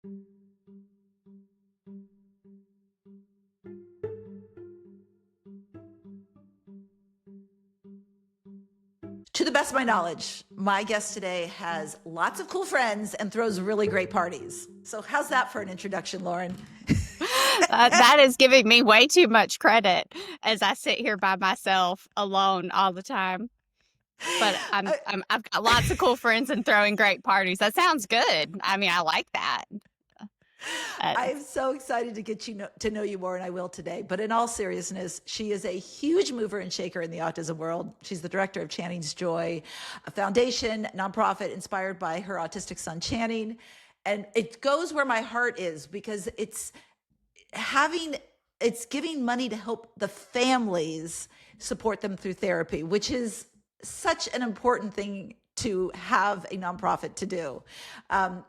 To the best of my knowledge, my guest today has lots of cool friends and throws really great parties. So how's that for an introduction, Lauren? That is giving me way too much credit as I sit here by myself alone all the time. But I've got lots of cool friends and throwing great parties. That sounds good. I mean, I like that. I'm so excited to get to know you more, and I will today. But in all seriousness, she is a huge mover and shaker in the autism world. She's the director of Channing's Joy, a foundation, nonprofit inspired by her autistic son, Channing. And it goes where my heart is because it's giving money to help the families support them through therapy, which is such an important thing to have a nonprofit to do.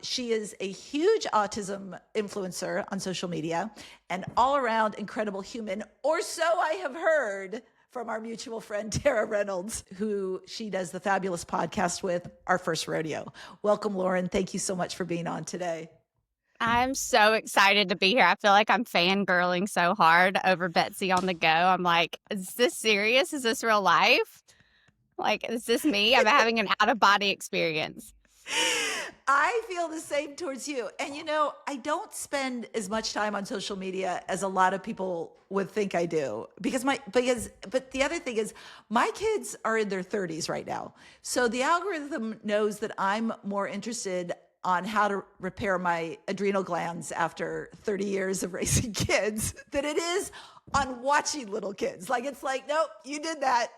She is a huge autism influencer on social media, an all-around incredible human, or so I have heard from our mutual friend, Tara Reynolds, who she does the fabulous podcast with, Our First Rodeo. Welcome, Lauren. Thank you so much for being on today. I'm so excited to be here. I feel like I'm fangirling so hard over Betsy on the Go. I'm like, is this serious? Is this real life? Like, is this me? I'm having an out-of-body experience. I feel the same towards you. And I don't spend as much time on social media as a lot of people would think I do but the other thing is my kids are in their 30s right now. So the algorithm knows that I'm more interested on how to repair my adrenal glands after 30 years of raising kids than it is on watching little kids. Like, it's like, nope, you did that.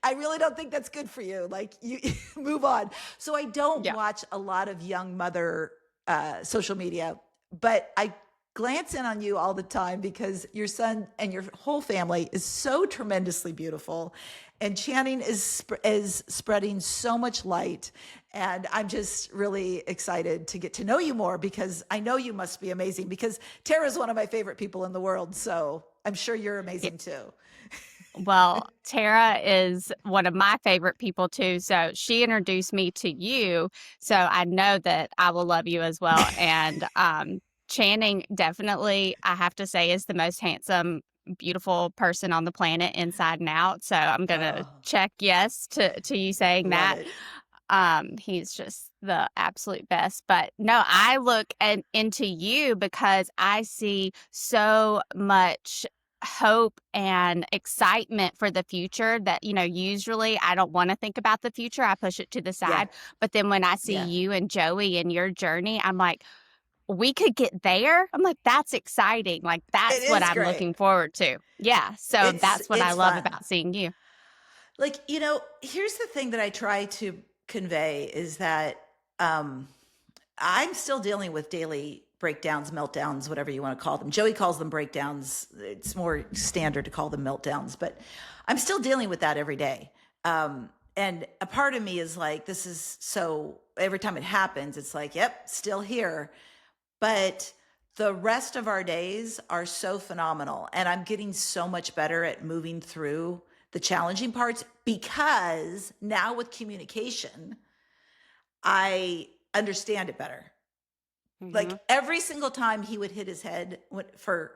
I really don't think that's good for you. Like, you move on. So I don't watch a lot of young mother social media, but I glance in on you all the time because your son and your whole family is so tremendously beautiful. And Channing is spreading so much light. And I'm just really excited to get to know you more because I know you must be amazing because Tara's one of my favorite people in the world. So I'm sure you're amazing too. Well, Tara is one of my favorite people too. So she introduced me to you. So I know that I will love you as well. And Channing definitely, I have to say, is the most handsome, beautiful person on the planet inside and out. So I'm going to check yes to you saying that. He's just the absolute best. But no, I look into you because I see so much hope and excitement for the future that, usually I don't want to think about the future. I push it to the side. Yeah. But then when I see you and Joey and your journey, I'm like, we could get there. I'm like, that's exciting. Like, that's what I'm looking forward to. Yeah. So that's what I love about seeing you. Like, here's the thing that I try to convey is that I'm still dealing with daily breakdowns, meltdowns, whatever you want to call them. Joey calls them breakdowns. It's more standard to call them meltdowns, but I'm still dealing with that every day. And a part of me is like, this is so every time it happens, it's like, yep, still here. But the rest of our days are so phenomenal. And I'm getting so much better at moving through the challenging parts because now with communication, I understand it better. Mm-hmm. Like every single time he would hit his head for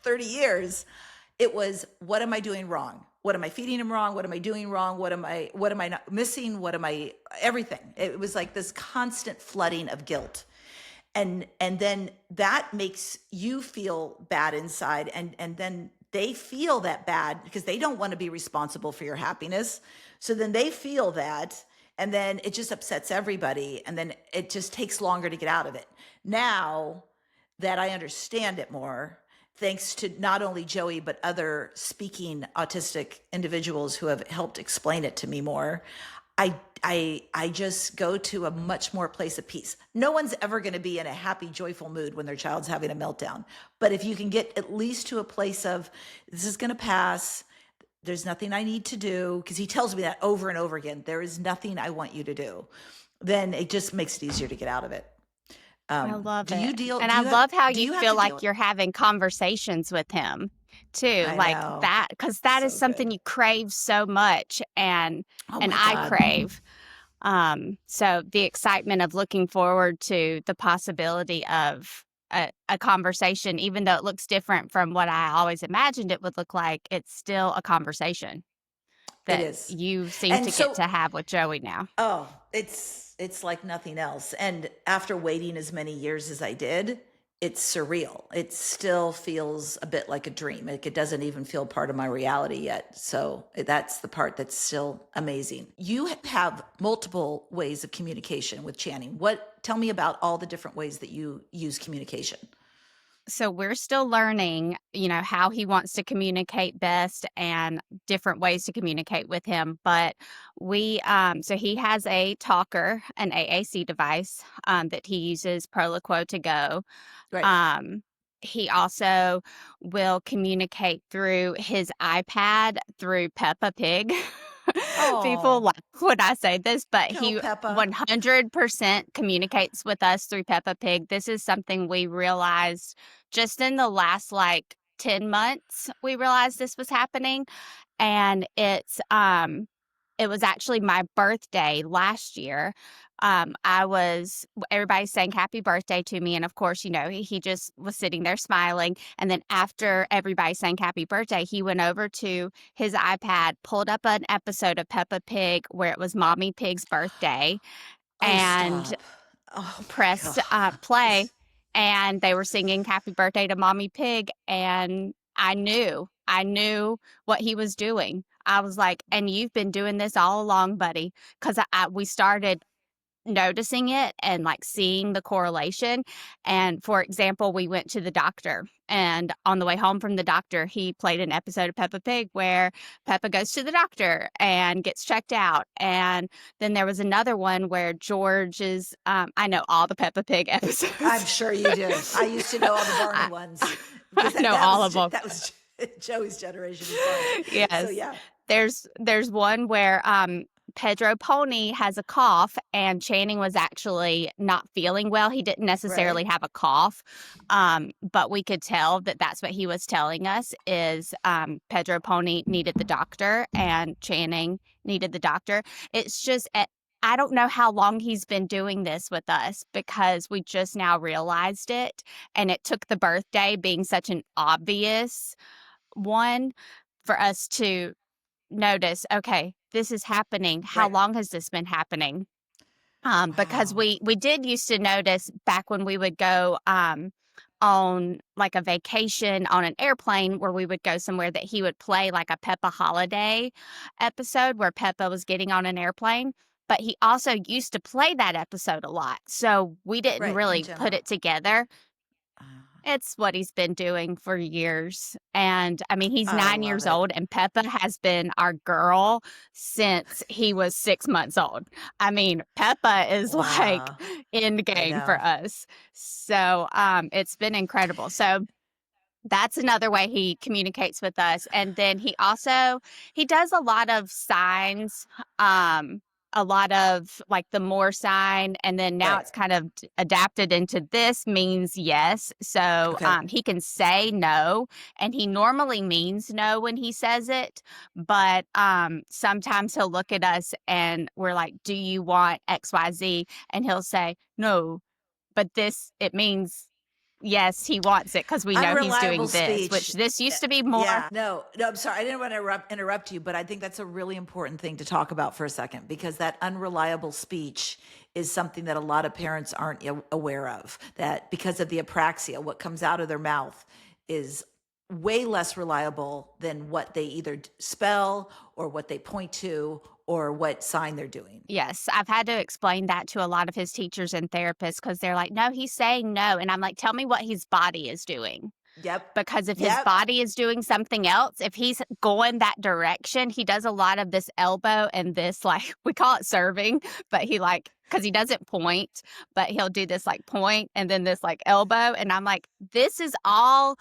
30 years, it was, what am I doing wrong? What am I feeding him wrong? What am I doing wrong? What am I not missing? Everything. It was like this constant flooding of guilt. And then that makes you feel bad inside. And then they feel that bad because they don't want to be responsible for your happiness. So then they feel that, and then it just upsets everybody. And then it just takes longer to get out of it. Now that I understand it more, thanks to not only Joey, but other speaking autistic individuals who have helped explain it to me more, I just go to a much more place of peace. No one's ever going to be in a happy, joyful mood when their child's having a meltdown. But if you can get at least to a place of, this is going to pass, there's nothing I need to do, because he tells me that over and over again, there is nothing I want you to do, then it just makes it easier to get out of it. I love it. I love how you feel like you're having conversations with him too, like that, because that is something you crave so much, and I crave. So the excitement of looking forward to the possibility of a conversation, even though it looks different from what I always imagined it would look like, it's still a conversation It that is. you seem And to get so, to have with Joey now. oh, it's like nothing else. And after waiting as many years as I did, it's surreal. It still feels a bit like a dream. Like it doesn't even feel part of my reality yet. So that's the part that's still amazing. You have multiple ways of communication with Channing. Tell me about all the different ways that you use communication. So we're still learning, how he wants to communicate best and different ways to communicate with him. But so he has a talker, an AAC device that he uses Proloquo to go. Right. Um, he also will communicate through his iPad through Peppa Pig. People Oh, laugh when I say this, but go he Peppa. 100% communicates with us through Peppa Pig. This is something we realized just in the last like 10 months. We realized this was happening, and it was actually my birthday last year. Everybody sang happy birthday to me. And of course, he just was sitting there smiling. And then after everybody sang happy birthday, he went over to his iPad, pulled up an episode of Peppa Pig where it was Mommy Pig's birthday, Oh, and stop. Oh my pressed God. play. And they were singing happy birthday to Mommy Pig. And I knew what he was doing. I was like, and you've been doing this all along, buddy. Because we started noticing it and like seeing the correlation. And for example, we went to the doctor, and on the way home from the doctor, he played an episode of Peppa Pig where Peppa goes to the doctor and gets checked out. And then there was another one where George is, I know all the Peppa Pig I'm episodes. sure you do. I used to know all the Barney I, ones I because know all of them. that was Joey's generation as well. So Yes. yeah. There's one where Pedro Pony has a cough, and Channing was actually not feeling well. He didn't necessarily Right. have a cough, but we could tell that that's what he was telling us is Pedro Pony needed the doctor and Channing needed the doctor. It's just I don't know how long he's been doing this with us because we just now realized it, and it took the birthday being such an obvious one for us to notice, okay, this is happening. How Right. long has this been happening? Because Wow. we did used to notice back when we would go on like a vacation on an airplane where we would go somewhere that he would play like a Peppa Holiday episode where Peppa was getting on an airplane. But he also used to play that episode a lot. So we didn't Right. In really put general. it together. Uh, It's what he's been doing for years, and, I mean, he's I 9 love years it. old, and Peppa has been our girl since he was 6 months old. I mean, Peppa is, like, Wow. end I game for know. us. So, it's been incredible. So that's another way he communicates with us, and then he does a lot of signs, a lot of, like, the more sign, and then now Right. it's kind of adapted into this means yes. So, Okay. he can say no, and he normally means no when he says it, but, sometimes he'll look at us and we're like, "Do you want XYZ?" And he'll say, "No, but it means yes, he wants it because we know he's Unreliable doing this," which speech. this used to be more. Yeah, no, I'm sorry. I didn't want to interrupt you, but I think that's a really important thing to talk about for a second because that unreliable speech is something that a lot of parents aren't aware of. That because of the apraxia, what comes out of their mouth is way less reliable than what they either spell or what they point to or what sign they're doing. Yes, I've had to explain that to a lot of his teachers and therapists because they're like, "No, he's saying no." And I'm like, "Tell me what his body is doing." Yep. Because if his Yep. body is doing something else, if he's going that direction, he does a lot of this elbow and this, like, we call it serving, but because he doesn't point, but he'll do this like point and then this like elbow. And I'm like, this is all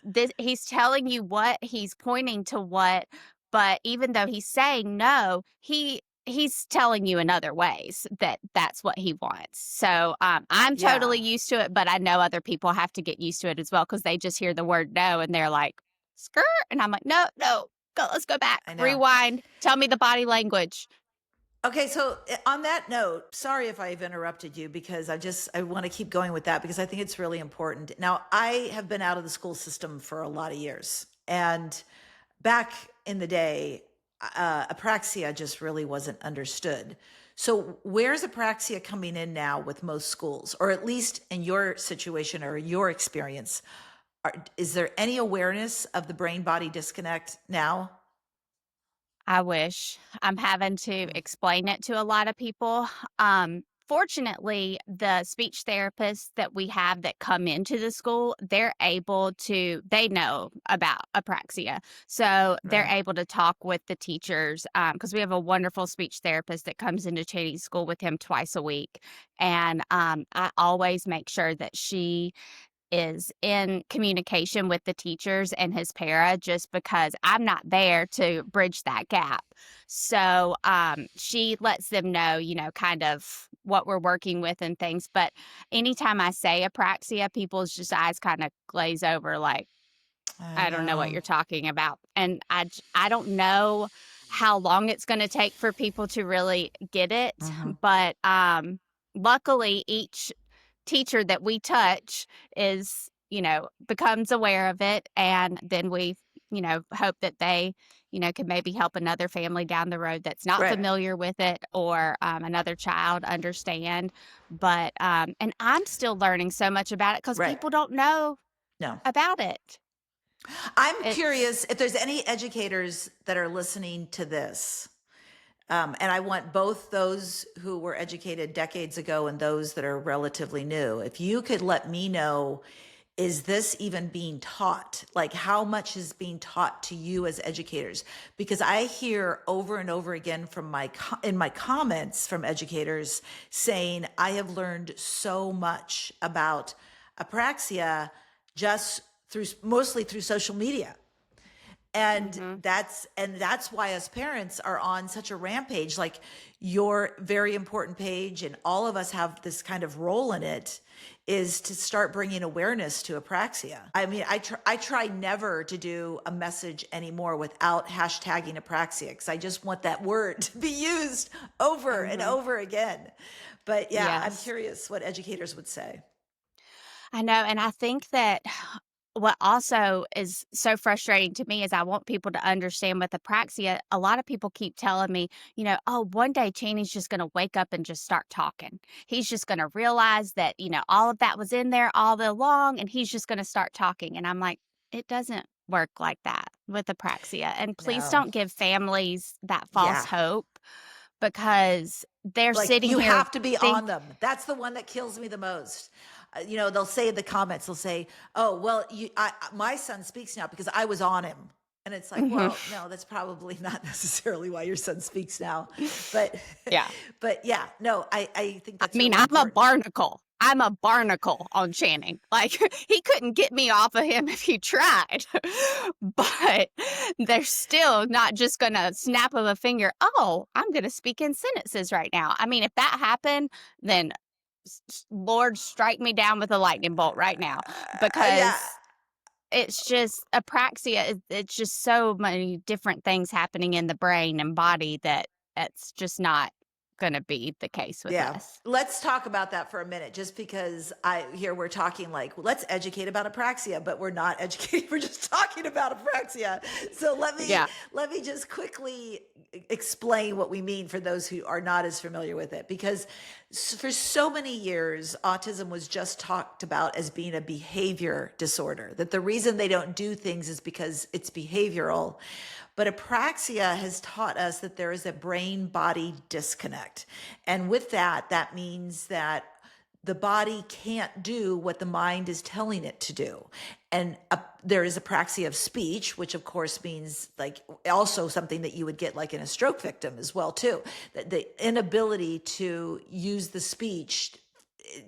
this, he's telling you what he's pointing to what, but even though he's saying no, he's telling you in other ways that that's what he wants. So I'm totally Yeah, used to it, but I know other people have to get used to it as well because they just hear the word no and they're like, skirt. And I'm like, no, no, let's go back, I know. rewind, tell me the body language. Okay, so on that note, sorry if I've interrupted you because I want to keep going with that because I think it's really important. Now, I have been out of the school system for a lot of years, and back in the day, apraxia just really wasn't understood. So, where's apraxia coming in now with most schools, or at least in your situation or your experience? Is there any awareness of the brain body disconnect now? I wish. I'm having to Mm. explain it to a lot of people. Fortunately, the speech therapists that we have that come into the school, they know about apraxia. So they're Right. able to talk with the teachers because we have a wonderful speech therapist that comes into Channing School with him twice a week. And I always make sure that she is in communication with the teachers and his para just because I'm not there to bridge that gap. So she lets them know, kind of what we're working with and things. But anytime I say apraxia, people's just eyes kind of glaze over like, I I don't know what know. you're talking about. And I don't know how long it's going to take for people to really get it. Hmm. But luckily, each teacher that we touch is, becomes aware of it. And then we, hope that they, can maybe help another family down the road that's not Right. familiar with it or another child understand. But, and I'm still learning so much about it because Right. people don't know No. about it. I'm It's, curious if there's any educators that are listening to this. And I want both those who were educated decades ago and those that are relatively new. If you could let me know, is this even being taught? Like, how much is being taught to you as educators? Because I hear over and over again from in my comments from educators saying, I have learned so much about apraxia just mostly through social media. And mhm. that's why as parents are on such a rampage, like your very important page and all of us have this kind of role in it, is to start bringing awareness to apraxia. I mean, I try never to do a message anymore without hashtagging apraxia because I just want that word to be used over and Mhm. over again. But yeah, I'm Yes. curious what educators would say. I know, and I think that what also is so frustrating to me is I want people to understand with apraxia, a lot of people keep telling me, "Oh, one day Chaney's just gonna wake up and just start talking. He's just gonna realize that, all of that was in there all along, and he's just gonna start talking." And I'm like, "It doesn't work like that with apraxia." And please No. don't give families that false Yeah. hope because they're Like sitting you here have to be think on them. That's the one that kills me the most. They'll say in the comments, they'll say, "Oh, well, my son speaks now because I was on him," and it's like, Mhm. well, no, that's probably not necessarily why your son speaks now, but, Yeah. but yeah, no, I think I that's mean, really I'm a important. barnacle. I'm a barnacle on Channing. Like, he couldn't get me off of him if he tried. But they're still not just going to snap of a finger, "Oh, I'm going to speak in sentences right now." I mean, if that happened, then Lord, strike me down with a lightning bolt right now Yeah, because it's just apraxia. It's just so many different things happening in the brain and body that it's just not going to be the case with yeah. this. Let's talk about that for a minute, just because we're talking like, well, let's educate about apraxia, but we're not educating. We're just talking about apraxia. So Yeah. let me just quickly explain what we mean for those who are not as familiar with it, because for so many years, autism was just talked about as being a behavior disorder. That the reason they don't do things is because it's behavioral. But apraxia has taught us that there is a brain body disconnect. And with that, that means that the body can't do what the mind is telling it to do. And there is apraxia of speech, which of course means like also something that you would get like in a stroke victim as well too. That the inability to use the speech,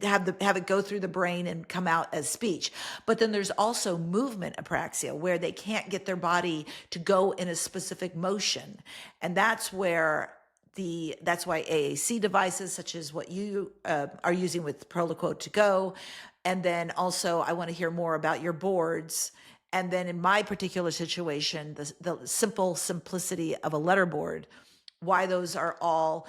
have it go through the brain and come out as speech. But then there's also movement apraxia where they can't get their body to go in a specific motion. And that's where that's why AAC devices such as what you are using with Proloquo to go. And then also I want to hear more about your boards. And then in my particular situation, the simplicity of a letterboard, why those are all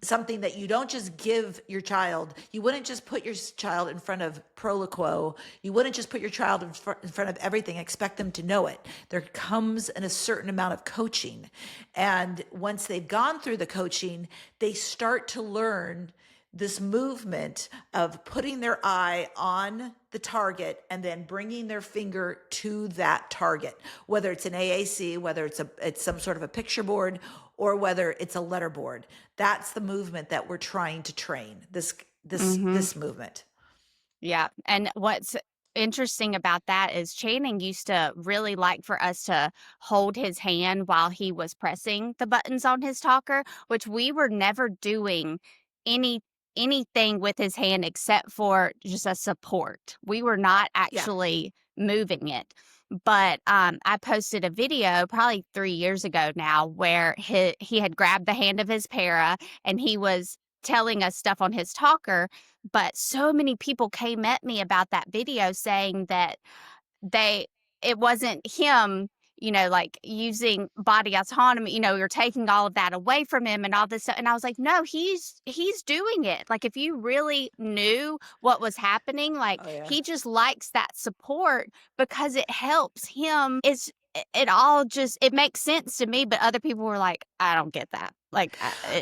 something that you don't just give your child. You wouldn't just put your child in front of Proloquo. You wouldn't just put your child in front of everything, expect them to know it. There comes in a certain amount of coaching. And once they've gone through the coaching, they start to learn this movement of putting their eye on the target and then bringing their finger to that target, whether it's an AAC, whether it's some sort of a picture board, or whether it's a letter board. That's the movement that we're trying to train, this movement. Yeah. And what's interesting about that is Channing used to really like for us to hold his hand while he was pressing the buttons on his talker, which we were never doing any anything with his hand except for just a support. We were not Yeah. actually moving it. But I posted a video probably 3 years ago now where he had grabbed the hand of his para and he was telling us stuff on his talker. But so many people came at me about that video saying that they it wasn't him, like using body autonomy, you're taking all of that away from him and all this stuff. And I was like, no, he's doing it. Like, if you really knew what was happening, like, Oh, yeah. he just likes that support because it helps him. It all just, it makes sense to me, but other people were like, I don't get that. Like,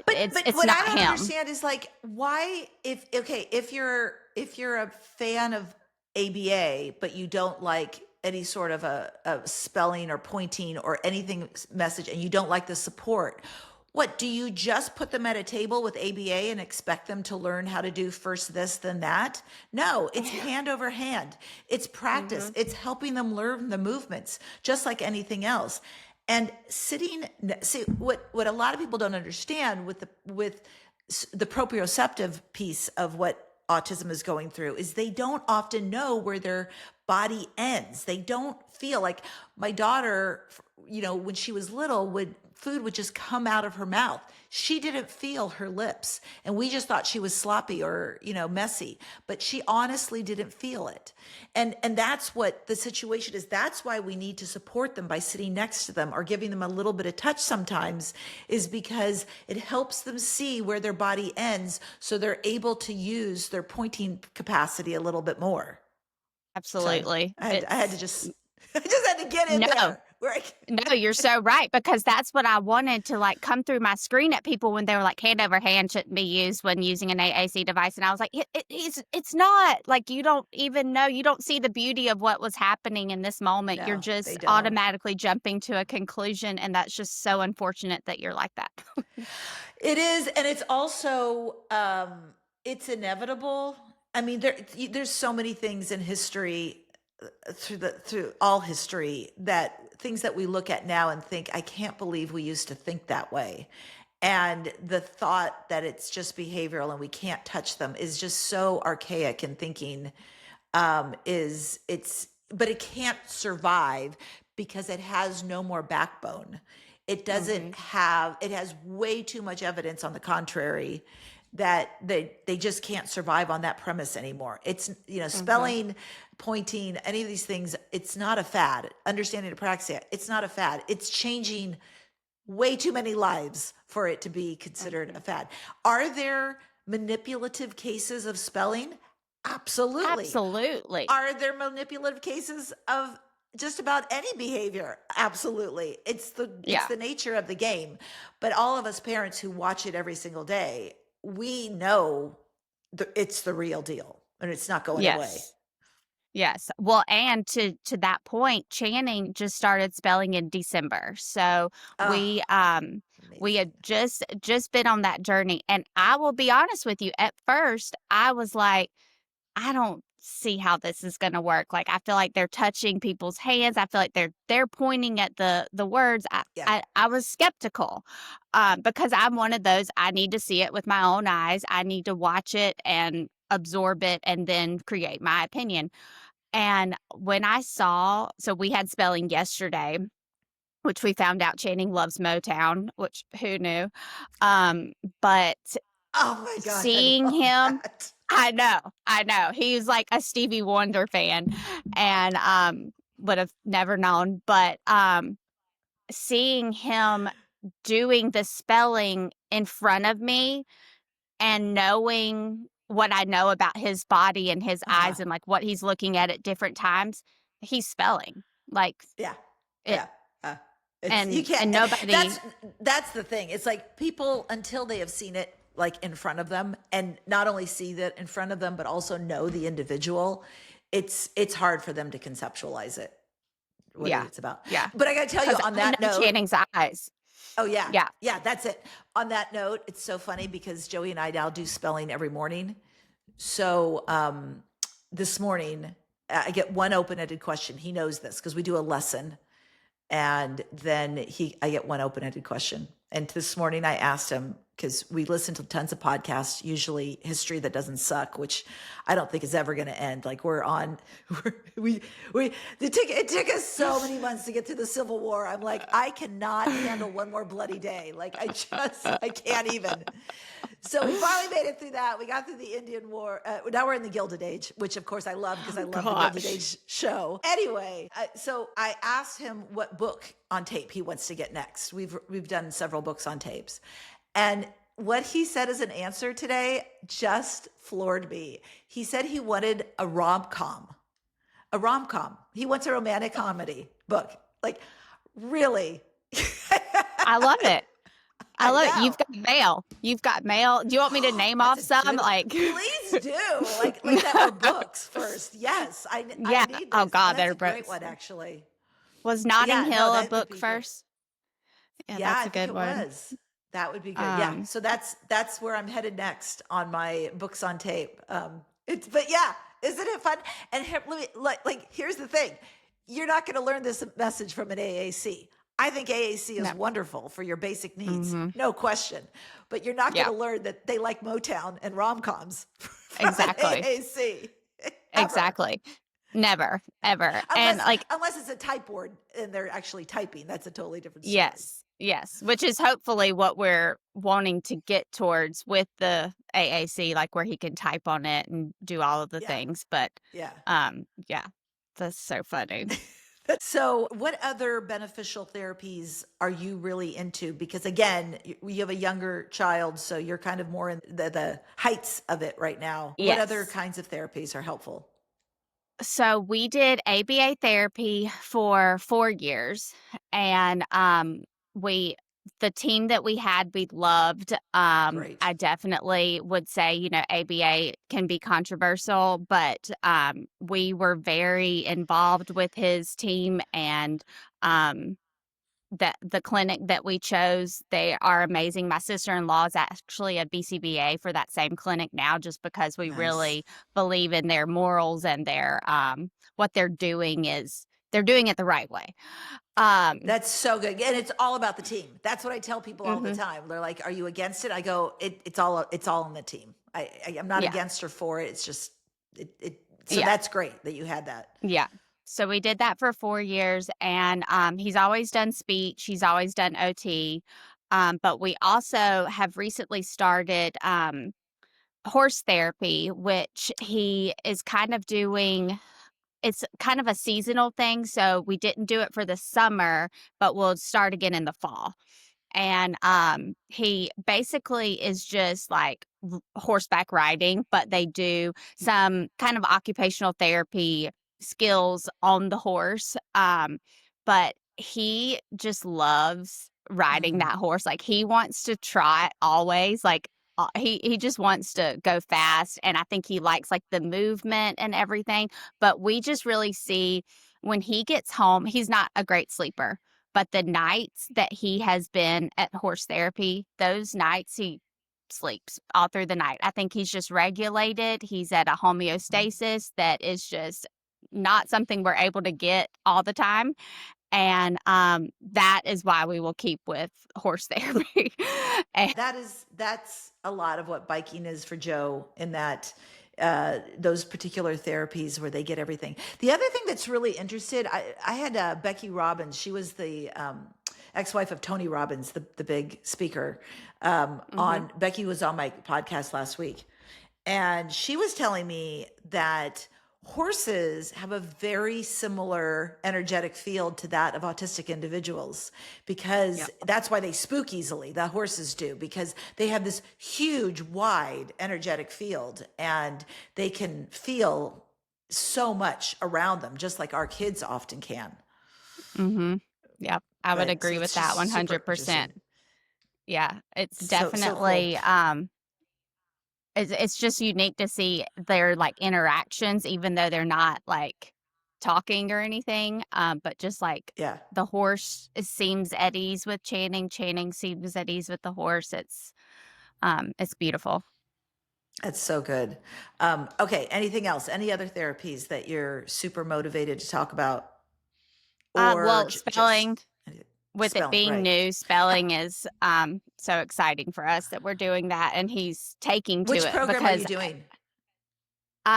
But it's what I not don't him. understand is like, why, if you're a fan of ABA, but you don't like any sort of a spelling or pointing or anything message, and you don't like the support, what, do you just put them at a table with ABA and expect them to learn how to do first this, then that? No, it's hand over hand. It's practice. It's helping them learn the movements, just like anything else. And see what a lot of people don't understand with the proprioceptive piece of what autism is going through is they don't often know where their body ends. They don't feel like my daughter, when she was little, food would just come out of her mouth. She didn't feel her lips, and we just thought she was sloppy or, messy, but she honestly didn't feel it. And that's what the situation is. That's why we need to support them by sitting next to them or giving them a little bit of touch sometimes, is because it helps them see where their body ends so they're able to use their pointing capacity a little bit more. Absolutely. I had to just I just had to get in there. No, you're so right, because that's what I wanted to, like, come through my screen at people when they were like, hand over hand shouldn't be used when using an AAC device. And I was like, it's not. Like, you don't even know. You don't see the beauty of what was happening in this moment. You're No, they just don't. automatically jumping to a conclusion. And that's just so unfortunate that you're like that. It is. And it's also, it's inevitable. I mean, there's so many things in history, through all history, that things that we look at now and think, I can't believe we used to think that way. And the thought that it's just behavioral and we can't touch them is just so archaic in thinking. But it can't survive because it has no more backbone. It doesn't have, it has way too much evidence on the contrary that they just can't survive on that premise anymore. It's, spelling, pointing, any of these things, it's not a fad. Understanding apraxia, it's not a fad. It's changing way too many lives for it to be considered a fad. Are there manipulative cases of spelling? Absolutely. Absolutely. Are there manipulative cases of just about any behavior? Absolutely. It's the nature of the game. But all of us parents who watch it every single day, we know it's the real deal and it's not going away. Yes. Well, and to that point, Channing just started spelling in December. So we had just been on that journey. And I will be honest with you, at first I was like, I don't see how this is going to work. Like, I feel like they're touching people's hands. I feel like they're pointing at the words. I was skeptical, because I'm one of those, I need to see it with my own eyes. I need to watch it and absorb it and then create my opinion. And when I saw, so we had spelling yesterday, which we found out Channing loves Motown, which who knew? But oh my gosh, seeing him, that. I know. He's like a Stevie Wonder fan and would have never known. But seeing him doing the spelling in front of me and knowing what I know about his body and his Uh-huh. eyes and like what he's looking at different times, he's spelling like Yeah. it, Yeah. Uh, it's you and can't nobody, that's the thing. It's like people until they have seen it like in front of them and not only see that in front of them but also know the individual, it's hard for them to conceptualize it, what yeah, it's about. yeah, But I got to tell you because on I that know note, Channing's eyes. oh yeah. Yeah. Yeah, that's it. On that note, it's so funny because Joey and I now do spelling every morning. So this morning I get one open-ended question. He knows this because we do a lesson, and then I get one open-ended question. And this morning I asked him, because we listen to tons of podcasts, usually history that doesn't suck, which I don't think is ever going to end. Like we're on, it took us so many months to get through the Civil War. I'm like, I cannot handle one more bloody day. Like I can't even. So we finally made it through that. We got through the Indian War. Now we're in the Gilded Age, which of course I love because I love the Gilded Age show. Anyway, so I asked him what book on tape he wants to get next. We've done several books on tapes, and what he said as an answer today just floored me. He said he wanted a rom-com. A rom-com. He wants a romantic comedy book. Like, really? I love it. I love it. know. You've got mail. You've got mail. Do you want me to name off That's a some? good one. Like, Please do. Like that were books first. Yes, I yeah. need this. Oh God, And they're that's a great books. one, actually. Was Notting Yeah, no, Hill a that would book be good. first? Yeah, Yeah, that's I a think good it one. was. That would be good. Yeah. Um, So that's where I'm headed next on my books on tape. But yeah, isn't it fun? And here, let me like here's the thing. You're not going to learn this message from an AAC. I think AAC is no. wonderful for your basic needs, Hmm. no question. But you're not going Yeah, to learn that they like Motown and rom-coms from exactly. an AAC. Ever. Exactly. Never, ever. And Unless like, unless it's a typeboard and they're actually typing. That's a totally different story. yes, yes, which is hopefully what we're wanting to get towards with the AAC, like where he can type on it and do all of the Yeah. things. But, Yeah. yeah, that's so funny. So, what other beneficial therapies are you really into? Because again, you have a younger child, so you're kind of more in the heights of it right now. What other Yes. kinds of therapies are helpful? So we did ABA therapy for 4 years, and we the team that we had we loved. Great. I definitely would say, ABA can be controversial, but we were very involved with his team, and um, that the clinic that we chose, they are amazing. My sister-in-law is actually a BCBA for that same clinic now, just because we Nice. really believe in their morals and their what they're doing it the right way. Um, That's so good. And it's all about the team. That's what I tell people all the mhm, time. They're like, "Are you against it?" I go, it's all in the team. I'm not yeah, against or for it. It's just so yeah, that's great that you had that. yeah. So we did that for 4 years, and he's always done speech. He's always done OT. But we also have recently started horse therapy, which he is kind of doing. It's kind of a seasonal thing, so we didn't do it for the summer, but we'll start again in the fall. And he basically is just like horseback riding, but they do some kind of occupational therapy skills on the horse. But he just loves riding Mm, that horse. Like he wants to trot always. Like he just wants to go fast, and I think he likes like the movement and everything. But we just really see when he gets home, he's not a great sleeper, but the nights that he has been at horse therapy, those nights he sleeps all through the night. I think he's just regulated. He's at a mm. homeostasis that is just not something we're able to get all the time. And that is why we will keep with horse therapy. And That's a lot of what biking is for Joe in that those particular therapies where they get everything. The other thing that's really interested, I had Becky Robbins. She was the ex-wife of Tony Robbins, the big speaker. mhm, On Becky was on my podcast last week, and she was telling me that horses have a very similar energetic field to that of autistic individuals, because Yep. that's why they spook easily. The horses do, because they have this huge, wide energetic field, and they can feel so much around them, just like our kids often can. Mm-hmm. Yep. I would But so agree with it's that just super 100%. interesting. Yeah. It's So cool. definitely, it's just unique to see their like interactions, even though they're not like talking or anything. But just like Yeah. the horse seems at ease with Channing, Channing seems at ease with the horse. It's beautiful. That's so good. Okay. Anything else? Any other therapies that you're super motivated to talk about, or Well, just spelling, with it spelling? being Right. new, spelling is so exciting for us that we're doing that, and he's taking to Which it program are you because doing?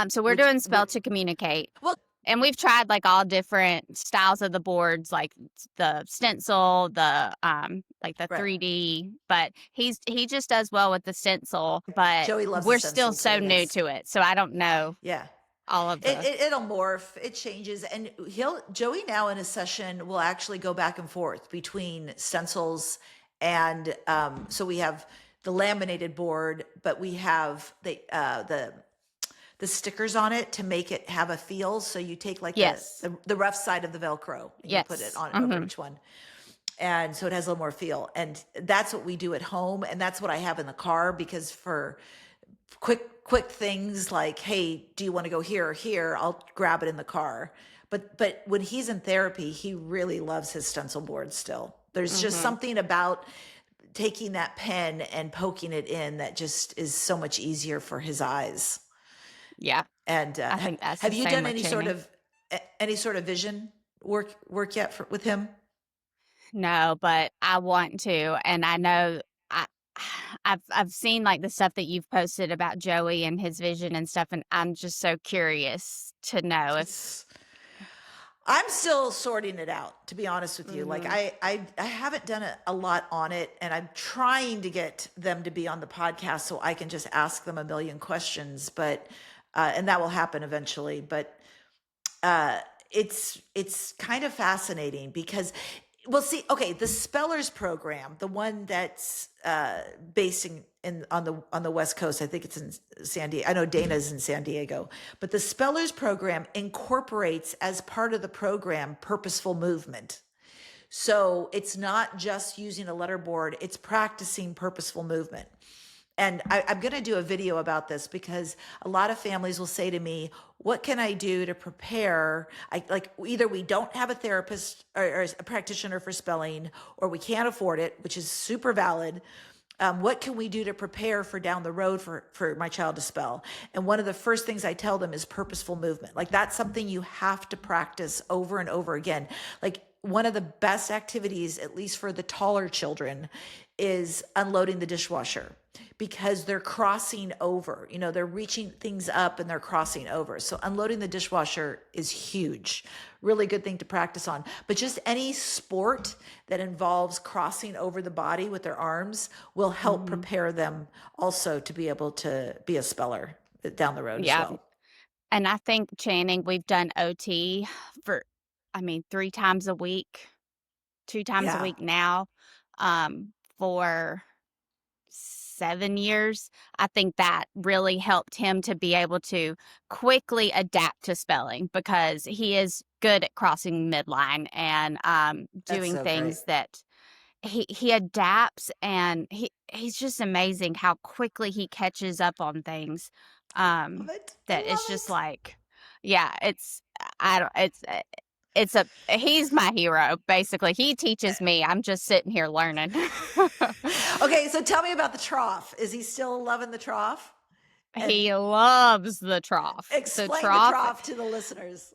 so we're Which, doing what? spell to communicate. Well, And we've tried like all different styles of the boards, like the stencil, the like the right. 3D, but he just does well with the stencil, but Joey loves the we're still stencil so too. new That's, to it. So I don't know yeah. all of the It'll morph, it changes, and Joey now in a session will actually go back and forth between stencils and so we have the laminated board, but we have the stickers on it to make it have a feel. So you take like yes. the rough side of the Velcro and you put it Yes. on over Mhm. each one. And so it has a little more feel. And that's what we do at home. And that's what I have in the car, because for quick things like, hey, do you want to go here or here? I'll grab it in the car. But when he's in therapy, he really loves his stencil board still. There's just Mhm. something about taking that pen and poking it in that just is so much easier for his eyes. Yeah. And I think that's the have you same done with Channing. any sort of vision work yet with him? No, but I want to, and I know I I've seen like the stuff that you've posted about Joey and his vision and stuff, and I'm just so curious to know if It's I'm still sorting it out, to be honest with you. Like mhm. I haven't done a lot on it, and I'm trying to get them to be on the podcast so I can just ask them a million questions. But and that will happen eventually. But uh, it's kind of fascinating because, well, see, okay, the Spellers program, the one that's based in on the West Coast, I think it's in San Diego. I know Dana's in San Diego, but the Spellers program incorporates as part of the program purposeful movement. So it's not just using a letterboard; it's practicing purposeful movement. And I'm going to do a video about this because a lot of families will say to me, what can I do to prepare? I like either we don't have a therapist or a practitioner for spelling, or we can't afford it, which is super valid. What can we do to prepare for down the road for my child to spell? And one of the first things I tell them is purposeful movement. Like that's something you have to practice over and over again. Like one of the best activities, at least for the taller children, is unloading the dishwasher, because they're crossing over. You know, they're reaching things up and they're crossing over. So unloading the dishwasher is huge. Really good thing to practice on. But just any sport that involves crossing over the body with their arms will help Mhm. prepare them also to be able to be a speller down the road as Yeah, well. and I think Channing, we've done OT for, I mean, 3 times a week, 2 times a Yeah. week now, for 7 years. I think that really helped him to be able to quickly adapt to spelling because he is good at crossing midline and That's doing so great. things that he adapts, and he's just amazing how quickly he catches up on things. Love it. I That it's love just it. like, yeah, I don't it's a he's my hero basically. He teaches me. I'm just sitting here learning. Okay, so tell me about the trough. Is he still loving the trough? And He loves the trough. So explain the trough. trough to the listeners.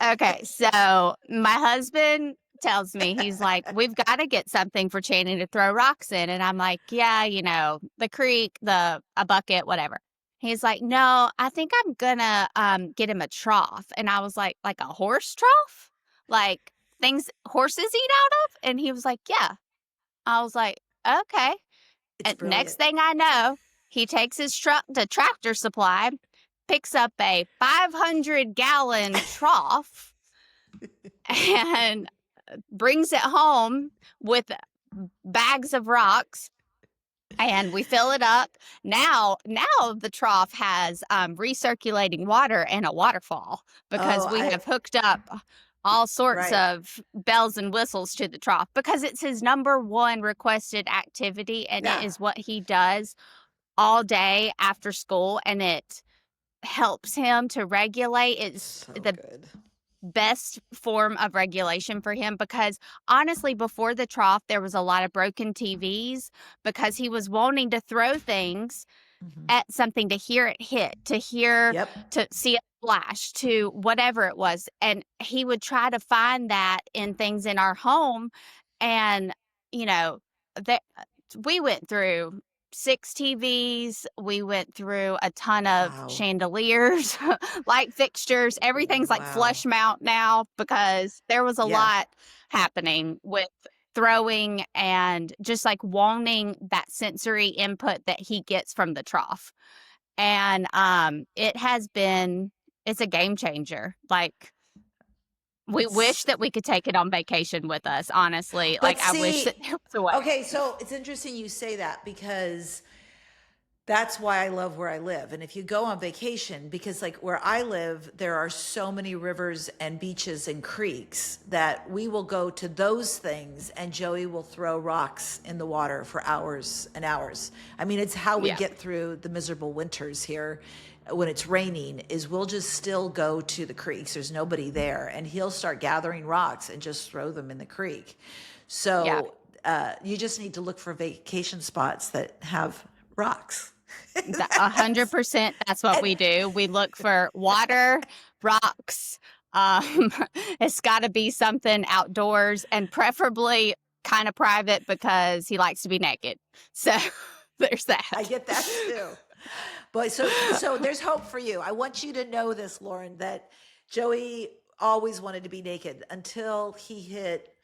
Okay, so my husband tells me, he's like, "We've got to get something for Channing to throw rocks in," and I'm like, "Yeah, the creek, a bucket, whatever." He's like, "No, I think I'm gonna get him a trough," and I was like a horse trough, like things horses eat out of, and he was like, "Yeah." I was like, "Okay." It's And next brilliant. thing I know, he takes his truck to Tractor Supply, picks up a 500-gallon trough and brings it home with bags of rocks, and we fill it up. Now the trough has recirculating water and a waterfall because we have hooked up all sorts of bells and whistles to the trough because it's his number one requested activity, and it is what he does all day after school, and it helps him to regulate. It's so the good. best form of regulation for him because honestly, before the trough, there was a lot of broken TVs because he was wanting to throw things at something to hear it hit, to hear, to see it flash, to whatever it was. And he would try to find that in things in our home. And, you know, that we went through 6 TVs. We went through a ton of chandeliers, light fixtures. Everything's like flush mount now because there was a lot happening with throwing and just like wanting that sensory input that he gets from the trough. And it's a game changer. Like, we wish that we could take it on vacation with us, honestly. But like, I wish that there was a way. Okay, so it's interesting you say that because that's why I love where I live. And if you go on vacation, because like where I live, there are so many rivers and beaches and creeks that we will go to those things and Joey will throw rocks in the water for hours and hours. I mean, it's how we get through the miserable winters here when it's raining is we'll just still go to the creeks. There's nobody there and he'll start gathering rocks and just throw them in the creek. So you just need to look for vacation spots that have rocks. 100%. That's what we do. We look for water, rocks. It's got to be something outdoors and preferably kind of private because he likes to be naked. So there's that. I get that too. But so there's hope for you. I want you to know this, Lauren, that Joey always wanted to be naked until he hit,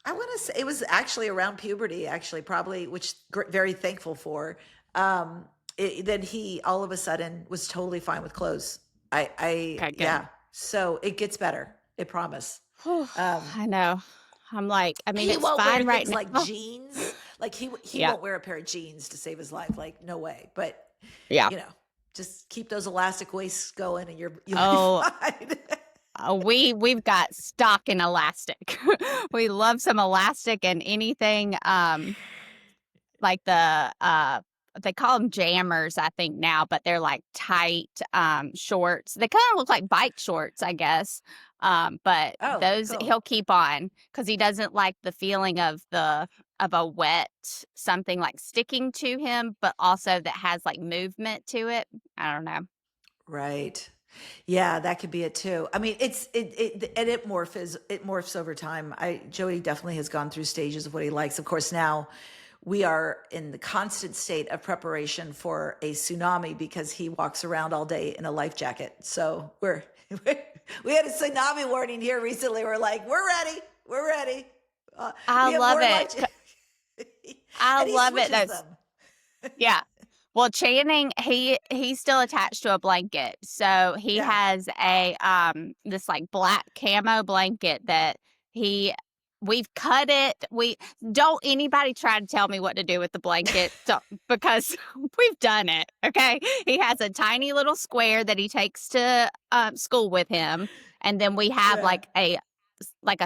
I want to say it was actually around puberty, actually, probably, which very thankful for. Then he all of a sudden was totally fine with clothes. So it gets better. I promise. I know. I'm like, I mean, it's fine right now. Like jeans, like he won't wear a pair of jeans to save his life. Like no way. But you know, just keep those elastic waists going, and you'll be fine. We've got stock in elastic. We love some elastic and anything like the they call them jammers, I think now, but they're like tight shorts. They kind of look like bike shorts, I guess. But those he'll keep on because he doesn't like the feeling of a wet something like sticking to him, but also that has like movement to it. I don't know. Right. Yeah, that could be it too. I mean, it morphs over time. Joey definitely has gone through stages of what he likes. Of course, now we are in the constant state of preparation for a tsunami because he walks around all day in a life jacket. So we had a tsunami warning here recently. We're like, we're ready. I love it. I love it. Yeah. Well, Channing, he's still attached to a blanket. So he has a this like black camo blanket that we've cut it. We don't anybody try to tell me what to do with the blanket because we've done it. Okay. He has a tiny little square that he takes to school with him. And then we have like a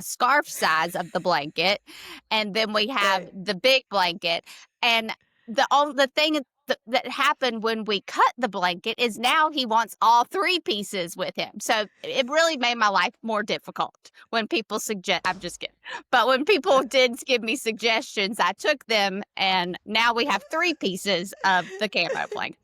scarf size of the blanket. And then we have the big blanket. And the thing that happened when we cut the blanket is now he wants all 3 pieces with him. So it really made my life more difficult when people I'm just kidding. But when people did give me suggestions, I took them and now we have 3 pieces of the camo blanket.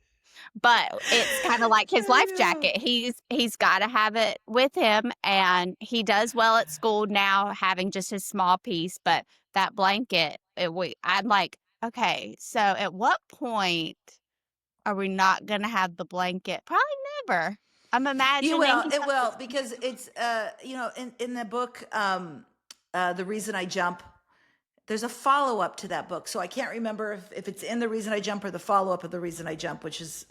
But it's kind of like his life jacket. He's got to have it with him, and he does well at school now having just his small piece. But that blanket, I'm like, okay, so at what point are we not going to have the blanket? Probably never. I'm imagining. It will, because it's, in the book, The Reason I Jump, there's a follow-up to that book. So I can't remember if it's in The Reason I Jump or the follow-up of The Reason I Jump, which is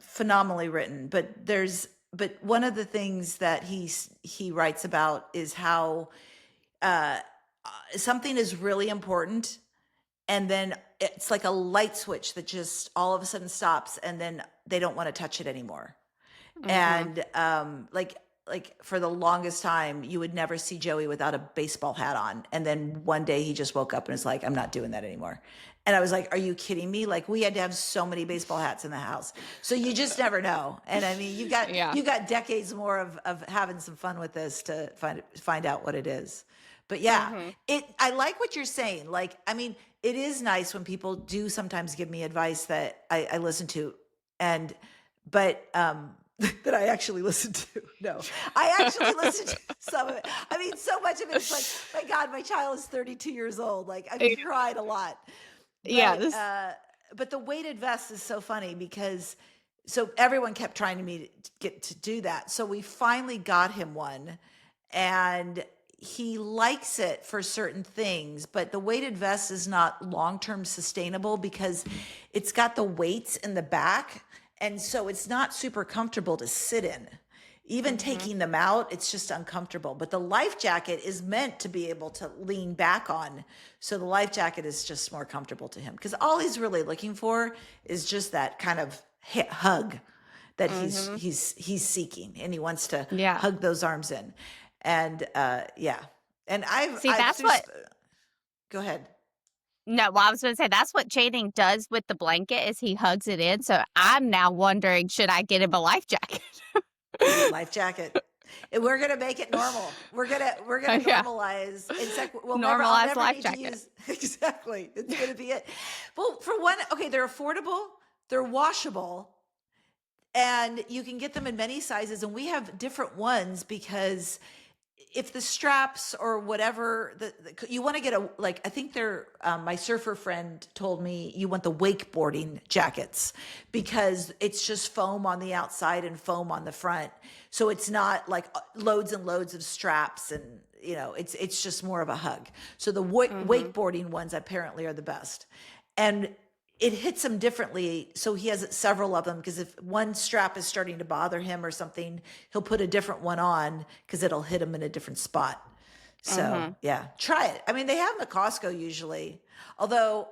phenomenally written. But one of the things that he writes about is how uh, something is really important, and then it's like a light switch that just all of a sudden stops, and then they don't want to touch it anymore. Mm-hmm. And like for the longest time, you would never see Joey without a baseball hat on. And then one day he just woke up and was like, I'm not doing that anymore. And I was like, are you kidding me? Like, we had to have so many baseball hats in the house. So you just never know. And I mean, Yeah. you got decades more of having some fun with this to find out what it is. But yeah, Mm-hmm. I like what you're saying. Like, I mean, it is nice when people do sometimes give me advice that I listen to, and but that I actually listen to. No, I actually listen to some of it. I mean, so much of it is like, my God, my child is 32 years old. Like, I've tried a lot, Yeah. but the weighted vest is so funny because so everyone kept trying to me to get to do that. So we finally got him one, and he likes it for certain things, but the weighted vest is not long-term sustainable because it's got the weights in the back. And so it's not super comfortable to sit in. Even Mm-hmm. taking them out, it's just uncomfortable. But the life jacket is meant to be able to lean back on. So the life jacket is just more comfortable to him because all he's really looking for is just that kind of hug that Mm-hmm. he's seeking, and he wants to Yeah. hug those arms in. And yeah. And See, I've that's through what. go ahead. No, well, I was going to say that's what Channing does with the blanket is he hugs it in. So I'm now wondering, should I get him a life jacket? Life jacket. And we're gonna make it normal. We're gonna Yeah, normalize. In fact, I'll normalized never life need to jacket. use exactly. It's gonna be it. Well, for one, okay, they're affordable, they're washable, and you can get them in many sizes. And we have different ones because if the straps or whatever you want to get a, like, I think they're my surfer friend told me you want the wakeboarding jackets because it's just foam on the outside and foam on the front, so it's not like loads and loads of straps, and it's just more of a hug. So the Mm-hmm. wakeboarding ones apparently are the best, and it hits him differently. So he has several of them because if one strap is starting to bother him or something, he'll put a different one on because it'll hit him in a different spot. So Mm-hmm. yeah, try it. I mean, they have them at Costco usually. Although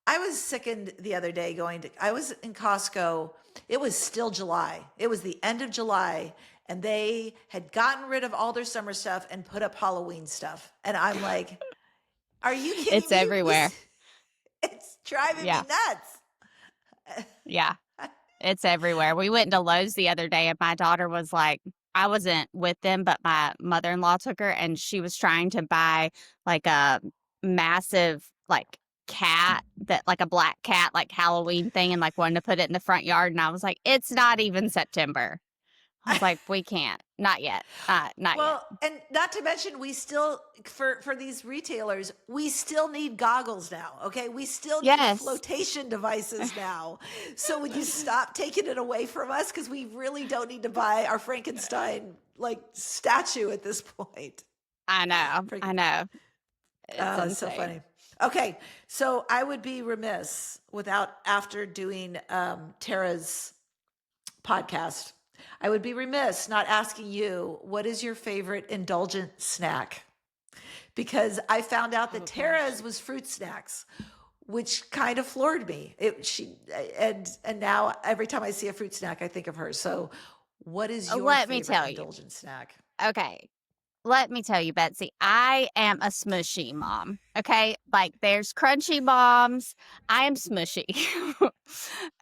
I was sickened the other day I was in Costco. It was still July. It was the end of July, and they had gotten rid of all their summer stuff and put up Halloween stuff. And I'm like, are you kidding It's me? everywhere. It's driving me Yeah, nuts. yeah, it's everywhere. We went to Lowe's the other day, and my daughter was like, I wasn't with them, but my mother-in-law took her, and she was trying to buy like a massive like cat that like a black cat like Halloween thing, and like wanted to put it in the front yard. And I was like, it's not even September. I was like, we can't, not yet, not yet. Well, and not to mention, we still, for these retailers, we still need goggles now. Okay, we still need Yes, flotation devices now. So would you stop taking it away from us? Because we really don't need to buy our Frankenstein like statue at this point. I know, Frank- I know. It's Oh, it's so insane. funny. Okay, so I would be remiss without, after doing Tara's podcast, I would be remiss not asking you, what is your favorite indulgent snack? Because I found out that Oh gosh. Tara's was fruit snacks, which kind of floored me. And now every time I see a fruit snack, I think of her. So, what is your Let me favorite tell you. indulgent snack? Okay. Let me tell you, Betsy, I am a smushy mom. Okay. Like there's crunchy moms. I am smushy.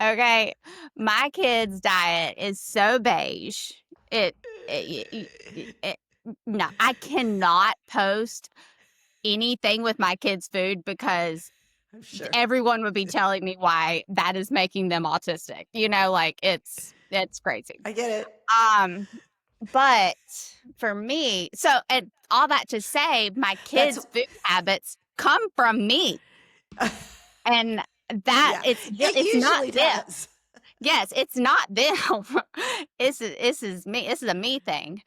Okay. My kids' diet is so beige. It, it, no, I cannot post anything with my kids' food because I'm sure. everyone would be telling me why that is making them autistic. Like it's crazy. I get it. Um, but for me, so and all that to say, my That's kids' food habits come from me, and that yeah. It it's not usually them. does. Yes, it's not them. This is me. This is a me thing.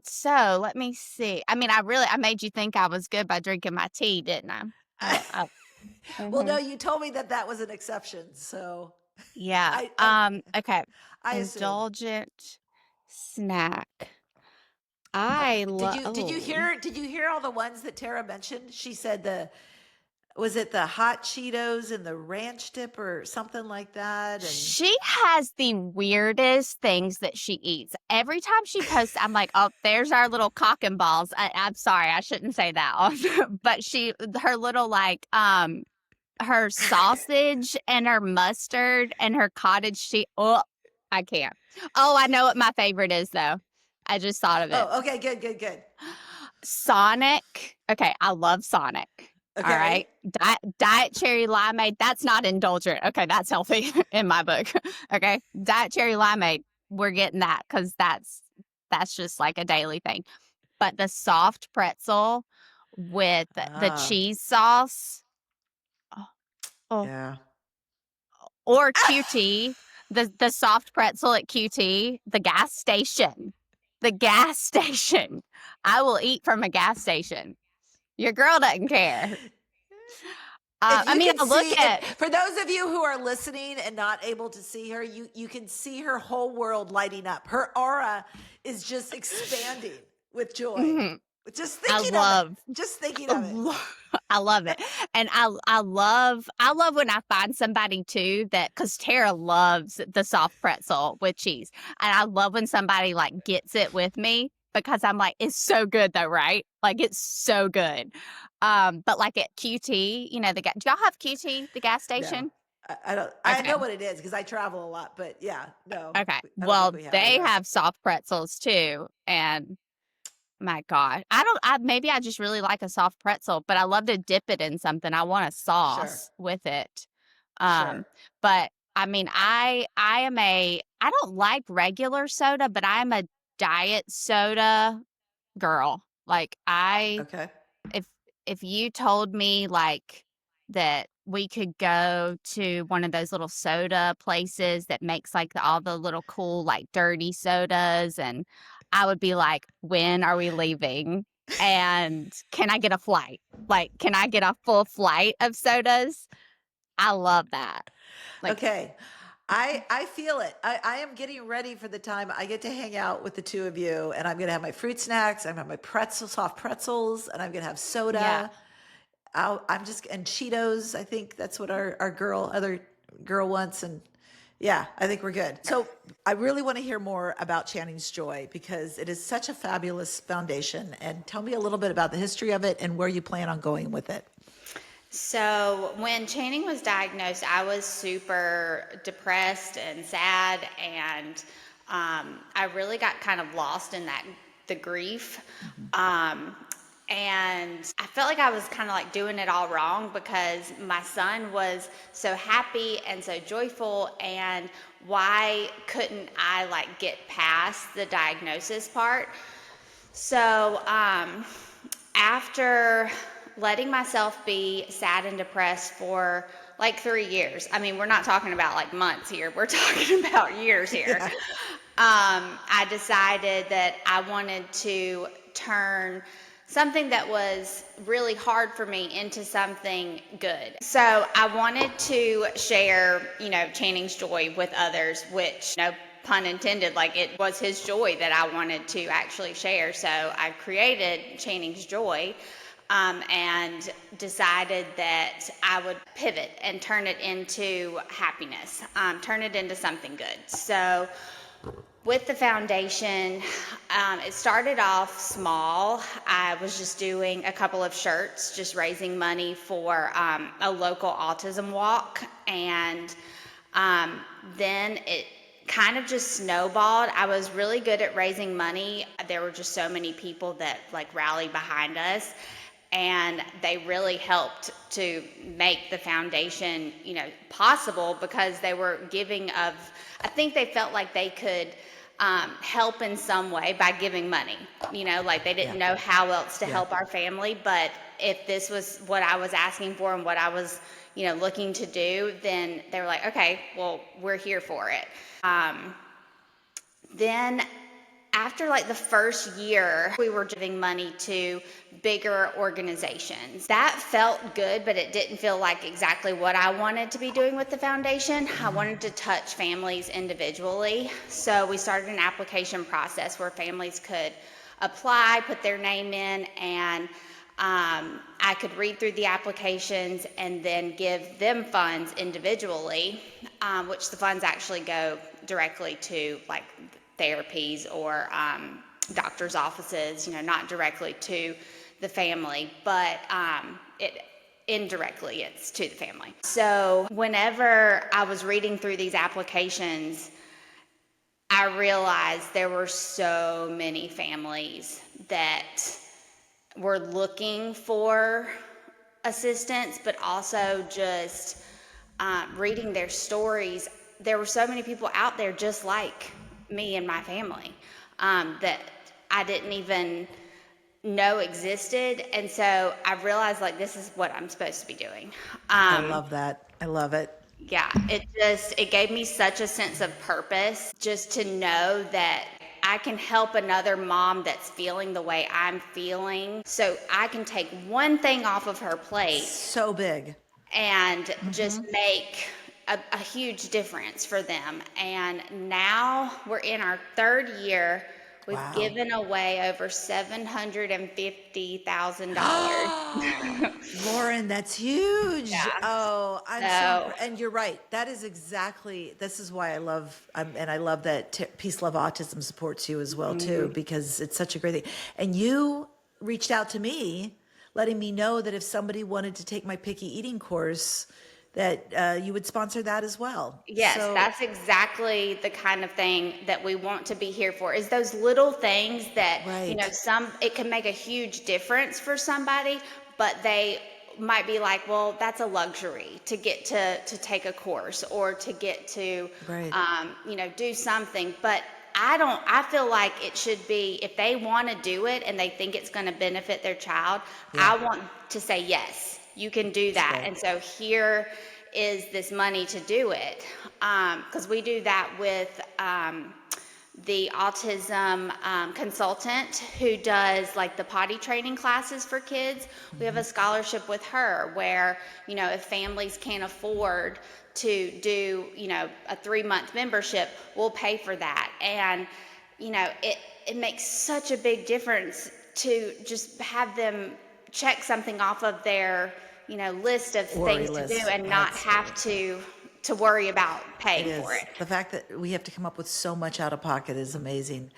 So let me see. I mean, I made you think I was good by drinking my tea, didn't I? Well, no, Mhm. you told me that was an exception. So Yeah. I Okay. I assume. Indulgent snack. I love, oh. Did you hear all the ones that Tara mentioned? She said was it the hot Cheetos and the ranch dip or something like that? And She has the weirdest things that she eats. Every time she posts, I'm like, oh, there's our little cock and balls. I'm sorry, I shouldn't say that. But her little like, her sausage and her mustard and her cottage cheese. Oh, I can't. Oh, I know what my favorite is though. I just thought of it. oh, okay, good. Sonic. Okay, I love Sonic. All Okay. right. Diet cherry limeade. That's not indulgent. Okay, that's healthy in my book. Okay. Diet cherry limeade. We're getting that because that's just like a daily thing. But the soft pretzel with the Ah, cheese sauce. Oh, oh. yeah. Or QT, the soft pretzel at QT, the gas station. The gas station. I will eat from a gas station. Your girl doesn't care. If I you mean, can I look see, at, if for those of you who are listening and not able to see her, you can see her whole world lighting up. Her aura is just expanding with joy. mhm, Just I thinking of it. love, Just thinking of it. I love it, and I love when I find somebody too that because Tara loves the soft pretzel with cheese, and I love when somebody like gets it with me because I'm like, it's so good though, right? Like it's so good. But like at QT, do y'all have QT, the gas No, station? I don't. I Okay. know what it is because I travel a lot. But yeah, no, Okay. I don't think Well, we have it they here. have soft pretzels too, and my God. Maybe I just really like a soft pretzel, but I love to dip it in something. I want a Sure, sauce with it. Um, sure. but I mean, I don't like regular soda, but I'm a diet soda girl. Like Okay. if if you told me like that we could go to one of those little soda places that makes like all the little cool like dirty sodas, and I would be like, when are we leaving? And can I get a flight? Like, can I get a full flight of sodas? I love that. Like, Okay. I feel it. I am getting ready for the time I get to hang out with the two of you, and I'm gonna have my fruit snacks. I'm gonna have my soft pretzels, and I'm gonna have yeah. soda. I'm just and Cheetos. I think that's what our other girl wants, and yeah, I think we're good. So I really want to hear more about Channing's Joy because it is such a fabulous foundation. And tell me a little bit about the history of it and where you plan on going with it. So when Channing was diagnosed, I was super depressed and sad, and I really got kind of lost in the grief. Um, and I felt like I was kind of like doing it all wrong because my son was so happy and so joyful, and why couldn't I like get past the diagnosis part? So, after letting myself be sad and depressed for like 3 years, I mean, we're not talking about like months here, we're talking about years here. Yeah. I decided that I wanted to turn something that was really hard for me into something good. So I wanted to share, Channing's joy with others, which, pun intended, like it was his joy that I wanted to actually share. So I created Channing's Joy. And decided that I would pivot and turn it into happiness, turn it into something good. So with the foundation, it started off small. I was just doing a couple of shirts, just raising money for a local autism walk. And then it kind of just snowballed. I was really good at raising money. There were just so many people that like rallied behind us, and they really helped to make the foundation, possible because they were giving of, I think they felt like they could help in some way by giving money, like they didn't know how else to Yeah. help our family. But if this was what I was asking for and what I was, looking to do, then they were like, okay, well, we're here for it. Then after like the first year, we were giving money to bigger organizations. That felt good, but it didn't feel like exactly what I wanted to be doing with the foundation. I wanted to touch families individually. So we started an application process where families could apply, put their name in, and I could read through the applications and then give them funds individually, which the funds actually go directly to like therapies or doctor's offices, not directly to the family, but it indirectly it's to the family. So whenever I was reading through these applications, I realized there were so many families that were looking for assistance, but also just reading their stories. There were so many people out there just like me and my family that I didn't even know existed. And so I realized like this is what I'm supposed to be doing. I love that. I love it. Yeah, it gave me such a sense of purpose just to know that I can help another mom that's feeling the way I'm feeling. So I can take one thing off of her plate So big. and just make a huge difference for them. And now we're in our third year. We've Wow. given away over $750,000. Lauren, that's huge. Yeah. Oh, I'm So- and you're right. That is this is why I love, and I love that Peace Love Autism supports you as well too, because it's such a great thing. And you reached out to me, letting me know that if somebody wanted to take my picky eating course, that you would sponsor that as well. Yes, So- that's exactly the kind of thing that we want to be here for, is those little things that, Right. it can make a huge difference for somebody, but they might be like, well, that's a luxury to get to take a course or to get to, Right. do something. But I feel like it should be, if they want to do it and they think it's going to benefit their child, Yeah. I want to say, yes, you can do that. right. And so here is this money to do it. Because we do that with the autism consultant who does like the potty training classes for kids. We have a scholarship with her where, if families can't afford to do, a 3-month membership, we'll pay for that. And, it makes such a big difference to just have them check something off of their, list of Worry things list. to do and not have to worry about paying It for is. it. The fact that we have to come up with so much out of pocket is amazing.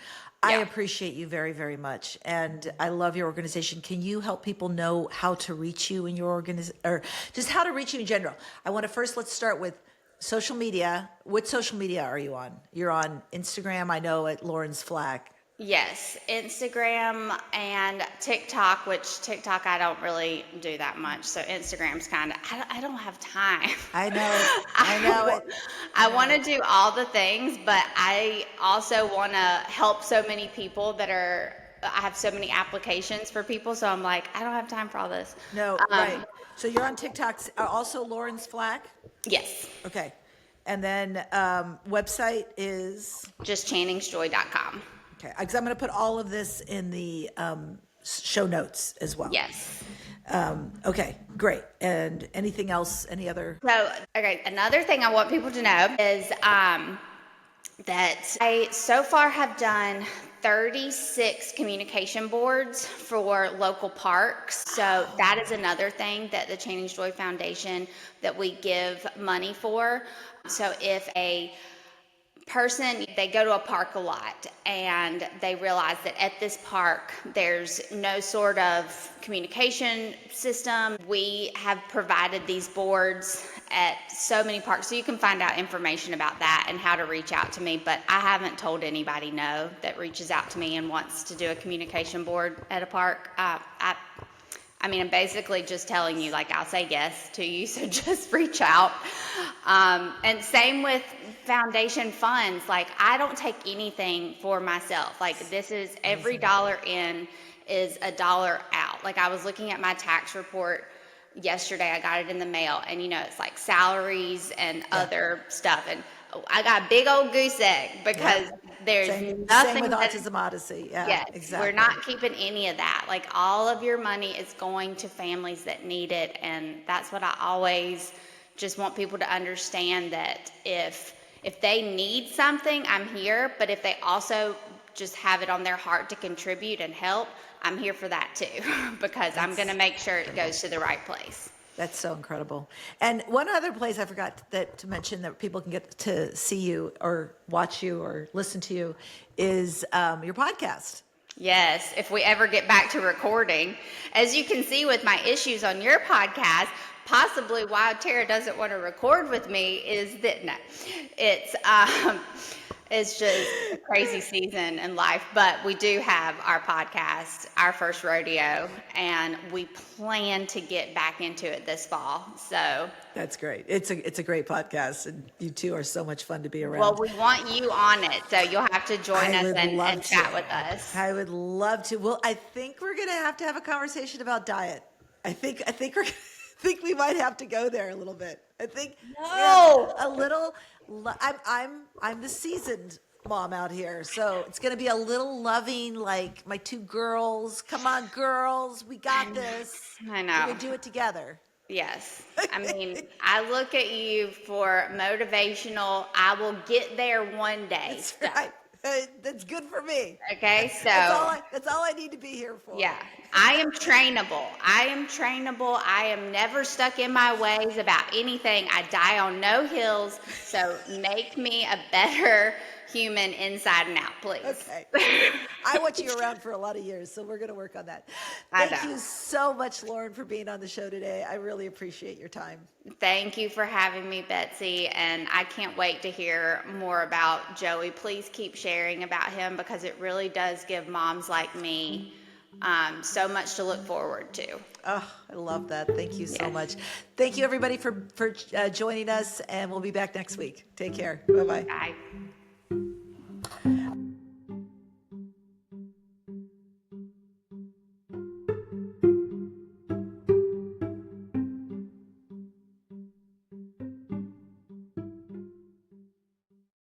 I Yeah. appreciate you very, very much. And I love your organization. Can you help people know how to reach you in your organization, or just how to reach you in general? Let's start with social media. What social media are you on? You're on Instagram, I know, at Lauren's Flack. Yes, Instagram and TikTok, which TikTok I don't really do that much. So Instagram's kind of, I don't have time. I know. I know it. I want to do all the things, but I also want to help so many people I have so many applications for people. So I'm like, I don't have time for all this. No, right. So you're on TikTok, also Lauren's Flack? Yes, Okay. And then website is? just channingsjoy.com. Okay, because I'm going to put all of this in the show notes as well. Yes. Okay, great. And anything else? Any other? So, okay, another thing I want people to know is that I so far have done 36 communication boards for local parks. So that is another thing that the Channing's Joy Foundation, that we give money for. So if a person, they go to a park a lot and they realize that at this park there's no sort of communication system, we have provided these boards at so many parks. So you can find out information about that and how to reach out to me. But I haven't told anybody no that reaches out to me and wants to do a communication board at a park. I'm basically just telling you, like, I'll say yes to you, so just reach out. And same with foundation funds. Like, I don't take anything for myself. Like, this is every dollar in is a dollar out. Like, I was looking at my tax report yesterday. I got it in the mail, and it's like salaries and other stuff. And I got a big old goose egg because there's Same nothing with that, Autism Odyssey. Yeah, yes, exactly. we're not keeping any of that. Like, all of your money is going to families that need it, and that's what I always just want people to understand, that if they need something, I'm here, but if they also just have it on their heart to contribute and help, I'm here for that too, because I'm going to make sure it goes to the right place. That's so incredible. And one other place I forgot to mention that people can get to see you or watch you or listen to you is your podcast. Yes, if we ever get back to recording. As you can see with my issues on your podcast, possibly why Tara doesn't want to record with me is that, no, it's just a crazy season in life. But we do have our podcast, Our First Rodeo, and we plan to get back into it this fall. So That's great. It's a great podcast, and you two are so much fun to be around. well, we want you on it, so you'll have to join I us would and love chat to. with us. I would love to. Well, I think we're gonna have to have a conversation about diet. I think we're we might have to go there a little bit. I think No. a little. I'm the seasoned mom out here, so it's gonna be a little loving, like my two girls. Come on, girls, we got this. I We're know. gonna do it together. Yes. I mean, I look at you for motivational, I will get there one day. That's stuff. right. That's good for me. Okay, so That's all I need to be here for. yeah, I am trainable. I am never stuck in my ways about anything. I die on no hills. So make me a better human inside and out, please. Okay. I want you around for a lot of years, so we're going to work on that. I Thank know. you so much, Lauren, for being on the show today. I really appreciate your time. Thank you for having me, Betsy, and I can't wait to hear more about Joey. Please keep sharing about him, because it really does give moms like me so much to look forward to. Oh, I love that. Thank you so Yes. much. Thank you, everybody, for joining us, and we'll be back next week. Take care. Bye-bye. Bye.